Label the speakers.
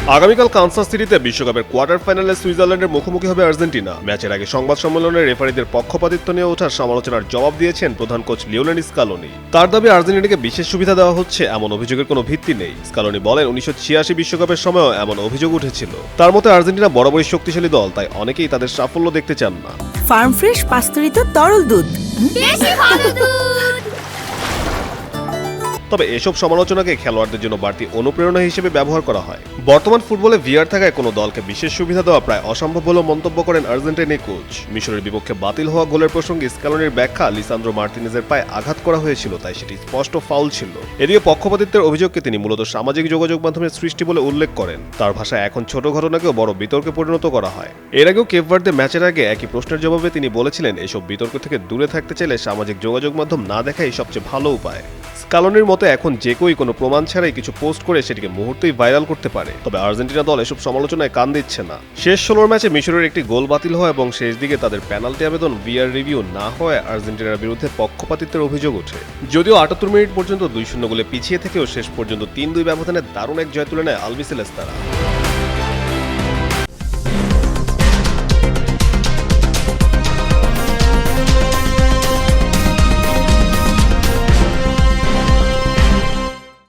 Speaker 1: আগামীকাল কানসাস সিটিতে বিশ্বকাপের কোয়ার্টার ফাইনালে সুইজারল্যান্ডের মুখোমুখি হবে আর্জেন্টিনা। ম্যাচের আগে সংবাদ সম্মেলনে রেফারিদের পক্ষপাতিত্ব নিয়ে ওঠার সমালোচনার জবাব দিয়েছেন প্রধান কোচ লিওনেল স্কালোনি। তার দাবি আর্জেন্টিনাকে বিশেষ সুবিধা দেওয়া হচ্ছে, এমন অভিযোগের কোনো ভিত্তি নেই। স্কালোনি বলেন 1986 বিশ্বকাপের সময়ও এমন অভিযোগ উঠেছিল। তার মতে আর্জেন্টিনা বরাবরই শক্তিশালী দল, তাই অনেকেই তাদের সাফল্য দেখতে চান না।
Speaker 2: ফার্ম ফ্রেশ পাস্তুরিত তরল দুধ,
Speaker 3: বেশি ভালো দুধ।
Speaker 1: তবে এসব সমালোচনাকে খেলোয়াড়দের জন্য বাড়তি অনুপ্রেরণা হিসেবে ব্যবহার করা হয়। বর্তমান ফুটবলে ভিআর থাকায় কোনো দলকে বিশেষ সুবিধা দেওয়া প্রায় অসম্ভব বলেও মন্তব্য করেন আর্জেন্টিনা কোচ। মিশরের বিপক্ষে বাতিল হওয়া গোলের প্রসঙ্গে স্কালোনির ব্যাখ্যা, লিসান্দ্রো মার্তিনেজের পায়ে আঘাত করা হয়েছিল, তাই সেটি স্পষ্ট ফাউল ছিল। এদিকে পক্ষপাতিত্বের অভিযোগকে তিনি মূলত সামাজিক যোগাযোগ মাধ্যমের সৃষ্টি বলে উল্লেখ করেন। তার ভাষায় এখন ছোট ঘটনাকেও বড় বিতর্কে পরিণত করা হয়। এর আগেও কেপ ভার্দে ম্যাচের আগে একই প্রশ্নের জবাবে তিনি বলেছিলেন, এসব বিতর্ক থেকে দূরে থাকতে চাইলে সামাজিক যোগাযোগ মাধ্যম না দেখাই সবচেয়ে ভালো উপায়। স্কালোনির মতে এখন যে কেউই কোনো প্রমাণ ছাড়াই কিছু পোস্ট করে সেটিকে মুহূর্তেই ভাইরাল করতে পারে। তবে আর্জেন্টিনা দল এসব সমালোচনায় কান দিচ্ছে না। শেষ 16 ম্যাচে মিশরের একটি গোল বাতিল হওয়া এবং শেষ দিকে তাদের পেনাল্টি আবেদন ভিআর রিভিউ না হওয়ায় আর্জেন্টিনার বিরুদ্ধে পক্ষপাতিত্বের অভিযোগ ওঠে। যদিও 78 মিনিট পর্যন্ত 2-0 গোলে পিছিয়ে থেকেও শেষ পর্যন্ত 3-2 ব্যবধানে দারুণ এক জয় তুলে নেয় আলবিসেলেস্তারা।